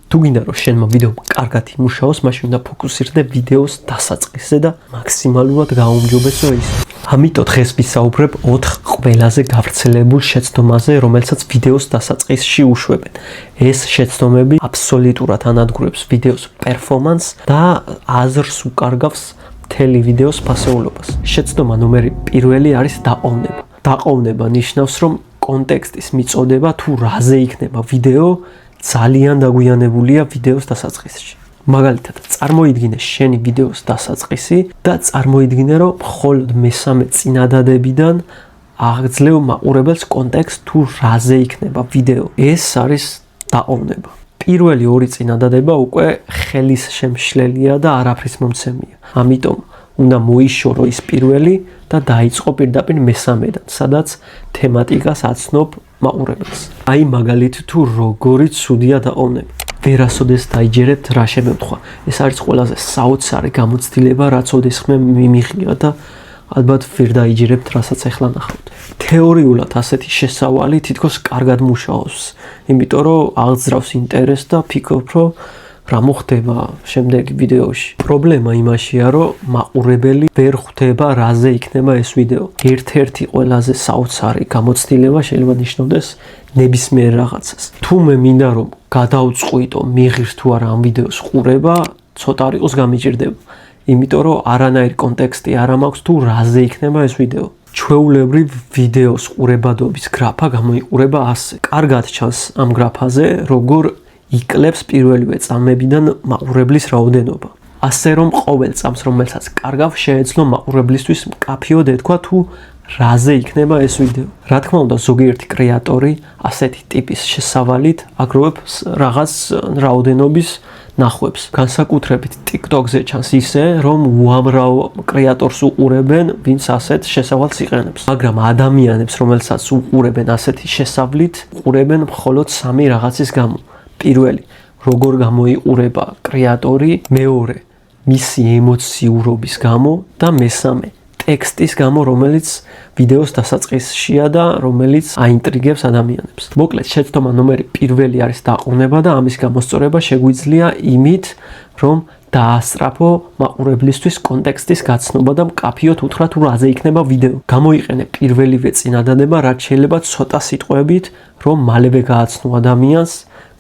თუ გინდა რომ შენმა ვიდეომ კარგად იმუშაოს, მაშინ უნდა ფოკუსირდე ვიდეოს დასაწყისზე და მაქსიმალურად გაუმჯობესო ის. ამიტომ დღეს ვისაუბრებ 4 ყველაზე გავრცელებულ შეცდომაზე, რომელსაც ვიდეოს დასაწყისში უშვებენ. ეს შეცდომები აბსოლუტურად ანადგურებს ვიდეოს პერფორმანსს და აზრს უკარგავს მთელი ვიდეოს ფასეულობას. შეცდომა ნომერი 1 არის დაყოვნება. დაყოვნება ნიშნავს, რომ კონტექსტის მიწოდება თუ რაზე იქნება ვიდეო ძალიან დაგვიანებულია ვიდეოს დასაწყისში. მაგალითად, წარმოიდგინე შენი ვიდეოს დასაწყისი და წარმოიდგინე, რომ მხოლოდ მესამე წინადადებიდან აღძლევ მაყურებელს კონტექსტ თუ რაზე იქნება ვიდეო. ეს არის დაყოვნება. პირველი 2 წინადადება უკვე ხელის შემშლელია და არაფრის მომცემია. ამიტომ უნდა მოიშორო ის პირველი და დაიწყო პირდაპირ მესამედან, სადაც თემატიკას აცნობ მაყურებელს. აი მაგალითი თუ როგორი ცუდია დაყოვნება. ვერასოდეს დაიჯერებთ რა შემევთხვა. ეს არის ყველაზე საოცარი გამოცდილება, რაც ოდესმე მიმიღია და ალბათ ვერ დაიჯერებთ, რასაც ახლა ნახავთ. თეორიულად ასეთი შესავალი თითქოს კარგად მუშაობს, იმიტომ რომ აღძრავს ინტერესს და ფიქრობ, რომ რა მოხდება შემდეგი ვიდეოში. პრობლემა იმაშია, რომ მაყურებელი ვერ ხვდება რაზე იქნება ეს ვიდეო. ერთ-ერთი ყველაზე საოცარი გამოცდილება შეიძლება ნიშნავდეს ნებისმიერ რაღაცას. თუ მე მინდა რომ გადავწყვიტო მიღირს თუ არა ამ ვიდეოს ყურება, ცოტა იყოს გამიჭირდება. იმიტომ რომ არანაირი კონტექსტი არ მაქვს თუ რაზე იქნება ეს ვიდეო. ჩვეულებრივ ვიდეოს ყურებადობის გრაფა გამოიყურება ასე. კარგად ჩანს ამ გრაფაზე, როგორ იკლებს პირველივე წამებიდან მაყურებლის რაოდენობა. ასე რომ ყოველ წამს, რომელსაც კარგავ, შეეძლო მაყურებლისთვის მკაფიოდ ეთქვა თუ რაზე იქნება ეს ვიდეო. რა თქმა უნდა, ზოგიერთი კრეატორი ასეთი ტიპის შესავალით აგროვებს რაღაც რაოდენობის ნახვებს. განსაკუთრებით TikTok-ზე ჩანს ისე, რომ უამრავ კრეატორს უყურებენ, ვინც ასეთ შესავალს იყენებს. მაგრამ ადამიანებს, რომელსაც უყურებენ ასეთი შესავლით, უყურებენ მხოლოდ 3 რაღაცის გამო. პირველი, როგორ გამოიყურება კრეატორი, მეორე, მისი ემოციურობის გამო და მესამე, ტექსტის გამო, რომელიც ვიდეოს დასაწყისშია და რომელიც აინტრიგებს ადამიანებს. მოკლედ, შეცდომა ნომერი 1 არის დაყოვნება და ამის გამოსწორება შეგვიძლია იმით, რომ დაასწრაფო მაყურებლისთვის კონტექსტის გაცნობა და მკაფიოდ უთხრა თუ რაზე იქნება ვიდეო. გამოიყენე პირველივე წინადადება, რაც შეიძლება ცოტა სიტყვებით, რომ მალევე გააცნო ადამიანს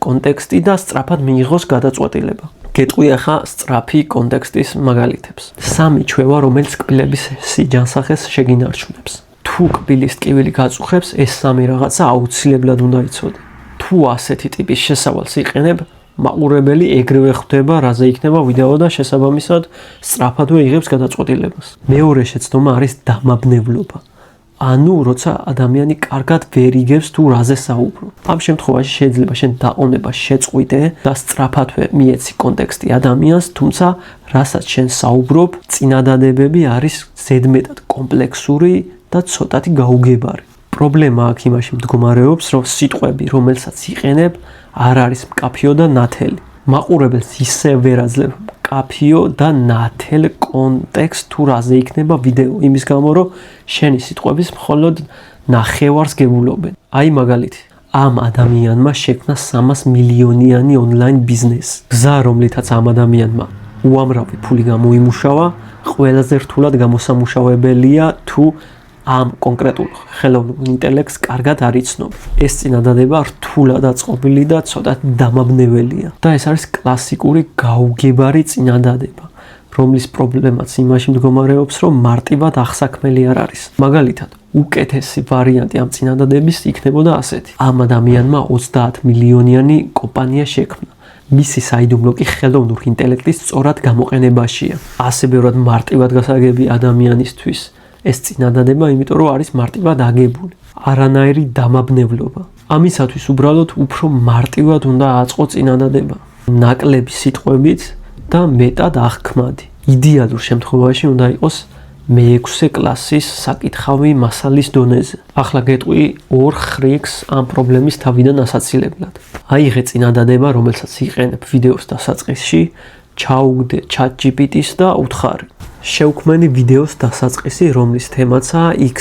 კონტექსტი და სწრაფად მიიღოს გადაწყვეტილება. გეტყვი ახლა სწრაფი კონტექსტის მაგალითებს. 3 ჩვევა, რომელიც კბილების სიჯანსახეს შეგინარჩუნებს. თუ კბილის ტკივილი გაწუხებს, ეს 3 რაღაცა აუცილებლად უნდა იცოდე. თუ ასეთი ტიპის შესავალს იყენებ, მაყურებელი ეგრევე ხვდება რაზე იქნება ვიდეო და შესაბამისად სწრაფადვე იღებს გადაწყვეტილებას. მეორე შეცდომა არის დამაბნევლობა. ანუ როცა ადამიანი კარგად ვერ იგებს თუ რაზე საუბრობ. ამ შემთხვევაში შეიძლება შენ დაყოვნება შეწყვიტე და სწრაფადვე მიეცი კონტექსტი ადამიანს, თუმცა რასაც შენ საუბრობ, წინადადებები არის ზედმეტად კომპლექსური და ცოტათი გაუგებარი. პრობლემა აქ იმაში მდგომარეობს, რომ სიტყვები, რომელსაც იყენებ, არ არის მკაფიო და ნათელი. მაყურებელს ისე ვერ აძლევ მკაფიო და ნათელ კონტექსტ თუ რაზე იქნება ვიდეო, იმის გამო, რომ შენი სიტყვების მხოლოდ ნახევარს გებულობენ. აი მაგალითი, ამ ადამიანმა შექმნა 300 მილიონიანი ონლაინ ბიზნესი. გზა, რომლითაც ამ ადამიანმა უამრავი ფული გამოიმუშავა, ყველაზე რთულად გამოსამუშავებელია თუ ამ კონკრეტულ ხელოვნურ ინტელექტს კარგად არ იცნობ. ეს წინადადება რთულად აწყობილი და ცოტა დამაბნეველია. და ეს არის კლასიკური გაუგებარი წინადადება, რომლის პრობლემაც იმაში მდგომარეობს, რომ მარტივად აღსაქმელი არ არის. მაგალითად, უკეთესი ვარიანტი ამ წინადადების იქნებოდა ასეთი. ამ ადამიანმა 30 მილიონიანი კომპანია შექმნა. მისი საიდუმლო კი ხელოვნურ ინტელექტის სწორად გამოყენებაშია. ასე ბევრად მარტივად გასაგები ადამიანისთვის ეს წინადადება, იმიტომ რომ არის მარტივად აგებული. არანაირი დამაბნევლობა. ამისათვის უბრალოდ უფრო მარტივად უნდა აწყო წინადადება. ნაკლები სიტყვებით და მეტად აღქმადი. იდეალურ შემთხვევაში უნდა იყოს მე-6 კლასის საკითხავი მასალის დონეზე. ახლა გეტყვი 2 ხრიქს ამ პრობლემის თავიდან ასაცილებლად. აიღე წინადადება, რომელსაც იყენებ ვიდეოს დასაწყისში, ჩაუგდე ChatGPT-ს და უთხარი. შევქმენი ვიდეოს დასაწყისი, რომლის თემაცაა X.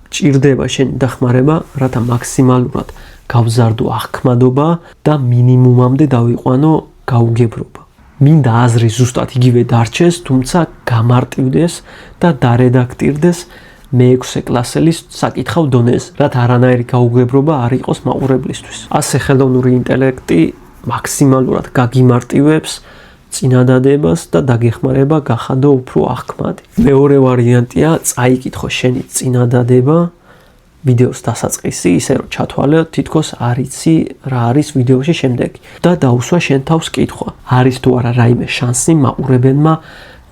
ჭირდება შენი დახმარება, რათა მაქსიმალურად გავზარდო აღქმადობა და მინიმუმამდე დავიყვანო გაუგებრობა. მინდა აზრი ზუსტად იგივე დარჩეს, თუმცა გამარტივდეს და დარედაქტირდეს მე-6 კლასელის საკითხავ დონეზე, რათა არანაირი გაუგებრობა არ იყოს მაყურებლისთვის. ასე ხელოვნური ინტელექტი მაქსიმალურად გაგიმარტივებს წინადადებას და დაგეხმარება გახადო უფრო აღქმადი. მეორე ვარიანტია წაიკითხო შენი წინადადება ვიდეოს დასაწყისი, ისე რომ ჩათვალე თითქოს არ იცი რა არის ვიდეოში შემდეგი და დაუსვა შენ თავს კითხვა. არის თუ არა რაიმე შანსი მაყურებელმა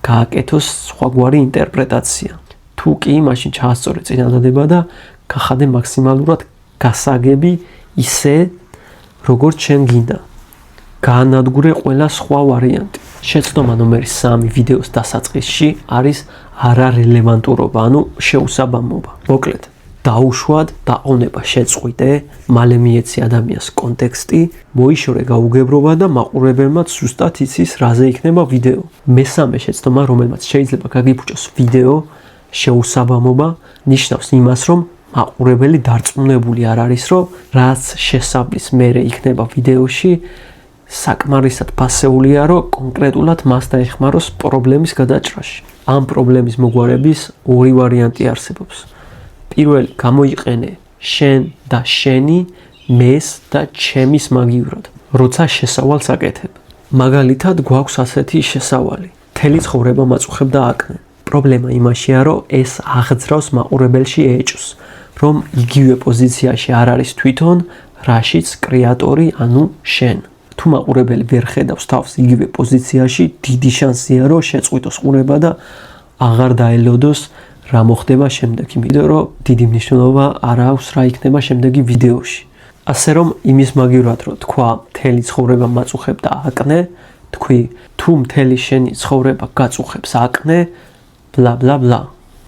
გააკეთოს სხვაგვარი ინტერპრეტაცია. თუ კი, მაშინ ჩაასწორე წინადადება და გახადე მაქსიმალურად გასაგები ისე, როგორც შენ გინდა. გაანადგურე ყველა სხვა ვარიანტი. შეცდომა ნომერი 3 ვიდეოს დასაწყისში არის არარელევანტურობა, ანუ შეუსაბამობა. მოკლედ, დაუშვად დაყოვნება შეწყვიტე, მალე მიეცი ადამიანს კონტექსტი, მოიშორე გაუგებრობა და მაყურებელმაც ზუსტად იცის რაზე იქნება ვიდეო. მესამე შეცდომა, რომელმაც შეიძლება გაგიფუჭოს ვიდეო, შეუსაბამობა, ნიშნავს იმას, რომ მაყურებელი დარწმუნებული არ არის, რომ რაც შესაბლის მერე იქნება ვიდეოში, საკმარისად ფასეულია, რომ კონკრეტულად მას დაეხმაროს პრობლემის გადაჭრაში. ამ პრობლემის მოგვარების ორი ვარიანტი არსებობს. პირველი, გამოიყენე შენ და შენი, მეს და ჩემის მაგივრად, როცა შესავალს აკეთებ. მაგალითად, გვაქვს ასეთი შესავალი. მთელი ცხოვრება მაწუხებდა აკნე. პრობლემა იმაშია, რომ ეს აღძრავს მაყურებელში ეჭვს, რომ იგივე პოზიციაში არ არის თვითონ, რაშიც კრეატორი, ანუ შენ. თუ მაყურებელი ვერ ხედავს თავს იგივე პოზიციაში, დიდი შანსია, რომ შეწყვიტოს ყურება და აღარ დაელოდოს რა მოხდება შემდეგ, იმიტომ რომ დიდი მნიშვნელობა არ აქვს რა იქნება შემდეგი ვიდეოში. ასე რომ იმის მაგივრად რომ თქვა მთელი ცხოვრება მაწუხებდა აკნე, თქვი თუ მთელი შენი ცხოვრება გაწუხებს აკნე, ბლა ბლა ბლა.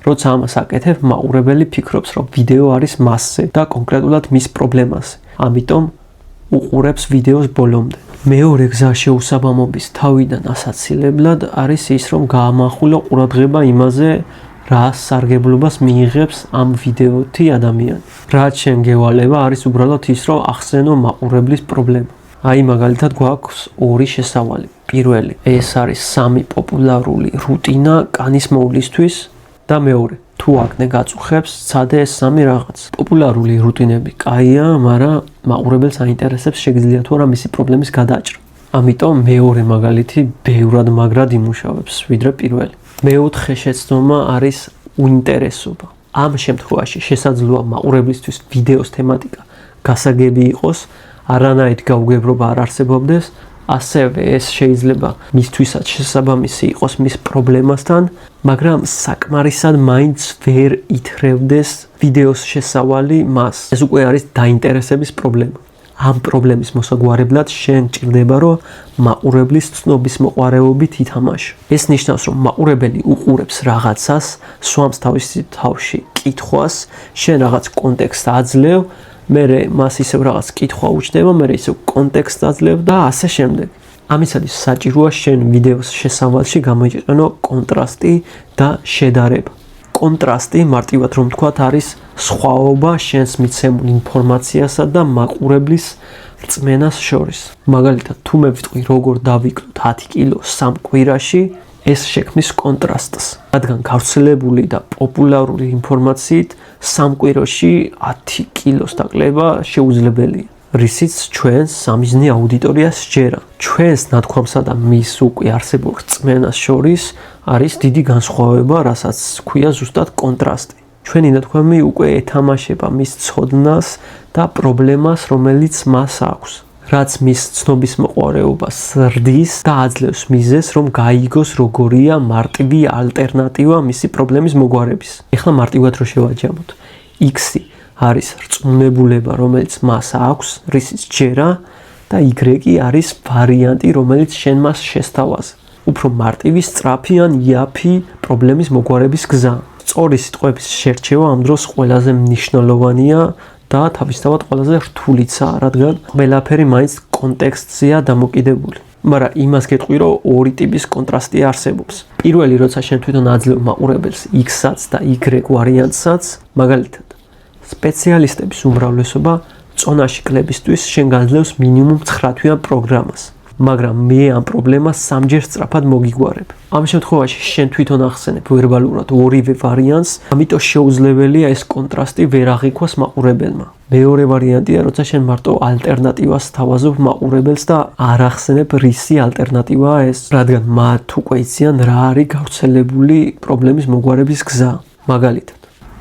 როცა ამას აკეთებ, მაყურებელი ფიქრობს, რომ ვიდეო არის მასზე და კონკრეტულად მის პრობლემაზე. ამიტომ უყურებს ვიდეოს ბოლომდე. მეორე გზა შეუსაბამობის თავიდან ასაცილებლად არის ის, რომ გაამახვილო ყურადღება იმაზე, რა სარგებლობას მიიღებს ამ ვიდეოთი ადამიანი. რაც შენ გევალება არის უბრალოდ ის, რომ ახსენო მაყურებლის პრობლემა. აი მაგალითად გვაქვს ორი შესავალი. პირველი, ეს არის 3 პოპულარული რუტინა კანის მოვლისთვის და მეორე, თუ აკნე გაწუხებს, ცადე ეს 3 რაღაც. პოპულარული რუტინები კაია, მაგრამ მაყურებელს აინტერესებს შეგიძლია თუ არა მისი პრობლემის გადაჭრა. ამიტომ მეორე მაგალითი ბევრად მაგრად იმუშავებს, ვიდრე პირველი. მეოთხე შეცდომა არის უინტერესობა. ამ შემთხვევაში შესაძლოა მაყურებლისთვის ვიდეოს თემატიკა გასაგები იყოს, არანაირი გაუგებრობა არ არსებობდეს, ასევე ეს შეიძლება მისთვისაც შესაბამისი იყოს მის პრობლემასთან, მაგრამ საკმარისად მაინც ვერ ითრევდეს ვიდეოს შესავალი მას. ეს უკვე არის დაინტერესების პრობლემა. ამ პრობლემის მოსაგვარებლად შენ ჭირდება, რომ მაყურებლის ცნობის მოყარეობით ითამაშო. ეს ნიშნავს, რომ მაყურებელი უყურებს რაღაცას, სვამს თავისი თავში კითხვას, შენ რაღაც კონტექსტს აძლევ, მერე მას ისევ რაღაც კითხვა უჩნდება, მერე ისევ კონტექსტს აძლევ და ასე შემდეგ. ამისათვის საჭიროა შენ ვიდეოს შესავალში გამოიყენო კონტრასტი და შედარება. კონტრასტი, მარტივად რომ თქვათ, არის სხვაობა შენს მიცემულ ინფორმაციასა და მაყურებლის რწმენას შორის. მაგალითად, თუ მე ვიტყვი როგორ დავიკლოთ 10 კილო 3 კვირაში, ეს შექმნის კონტრასტს. რადგან გავრცელებული და პოპულარული ინფორმაციით 3 კვირაში 10 კილოს დაკლება შეუძლებელია. რისიც ჩვენს სამიზნე აუდიტორიას სჯერა. ჩვენს ნათქვამსა და მის უკვე არსებულ რწმენას შორის არის დიდი განსხვავება, რასაც ქვია ზუსტად კონტრასტი. ჩვენი ნათქვამი უკვე ეთამაშება მის ცოდნას და პრობლემას, რომელიც მას აქვს. რაც მის ცნობის მოყარეობას ზრდის და აძლევს მიზეზს, რომ გაიგოს როგორია მარტივი ალტერნატივა მისი პრობლემის მოგვარების. ეხლა მარტივად რო შევაჯამოთ. X არის რწმუნებულება, რომელიც მას აქვს, რისიც ჯერა და Y არის ვარიანტი, რომელიც შენ მას შესთავაზე. უფრო მარტივი, სწრაფი ან იაფი პრობლემის მოგვარების გზა. სწორი სიტყვების შერჩევა ამ დროს ყველაზე მნიშვნელოვანია და თავისთავად ყველაზე რთულიცაა, რადგან ყველაფერი მაინც კონტექსტზეა დამოკიდებული. მაგრამ იმას გეტყვი, რომ ორი ტიპის კონტრასტი არსებობს. პირველი, როცა შენ თვითონ აძლევ მაყურებელს X-საც და Y ვარიანტსაც, მაგალითად, სპეციალისტების უმრავლესობა წონაში კლებისთვის შენ გაძლევს მინიმუმ 9 თვიან პროგრამას. მაგრამ მე ამ პრობლემას სამჯერ სწრაფად მოგიგვარებ. ამ შემთხვევაში შენ თვითონ ახსენებ ვერბალურად ორივე ვარიანტს, ამიტომ შეუძლებელია ეს კონტრასტი ვერ აღიქვას მაყურებელმა. მეორე ვარიანტია, როცა შენ მარტო ალტერნატივას თავაზობ მაყურებელს და არ ახსენებ რისი ალტერნატივაა ეს, რადგან მათ უკვე იციან რა არის გავრცელებული პრობლემის მოგვარების გზა. მაგალითად,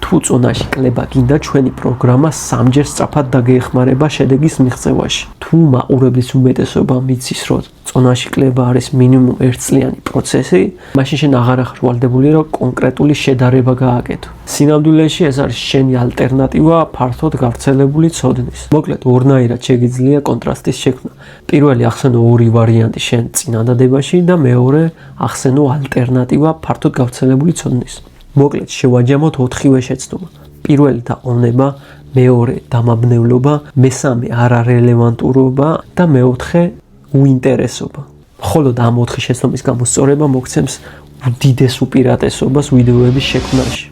თუ წონაში კლება გინდა, ჩვენი პროგრამა სამჯერ სწრაფად დაგეეხმარება შედეგის მიღწევაში. თუ მაყურებლის უმეტესობა მიცის, რომ წონაში კლება არის მინიმუმ 1 წლიანი პროცესი, მაშინ შენ აღარ ახარ ვალდებული, რომ კონკრეტული შედარება გააკეთო. სინამდვილეში ეს არის შენი ალტერნატივა ფართოდ გავრცელებული ცოდნის. მოკლედ, ორნაირად შეგიძლია კონტრასტის შექმნა. პირველი ახსენო ორი ვარიანტი შენ წინადადებაში და მეორე ახსენო ალტერნატივა ფართოდ გავრცელებული ცოდნის. მოკლედ, შევაჯამოთ 4-ვე შეცდომა. პირველი დაყოვნება, მეორე დამაბნევლობა, მესამე არარელევანტურობა და მეოთხე უინტერესობა. მხოლოდ ამ 4 შეცდომის გამოსწორება მოგცემს უდიდეს უპირატესობას ვიდეოების შექმნაში.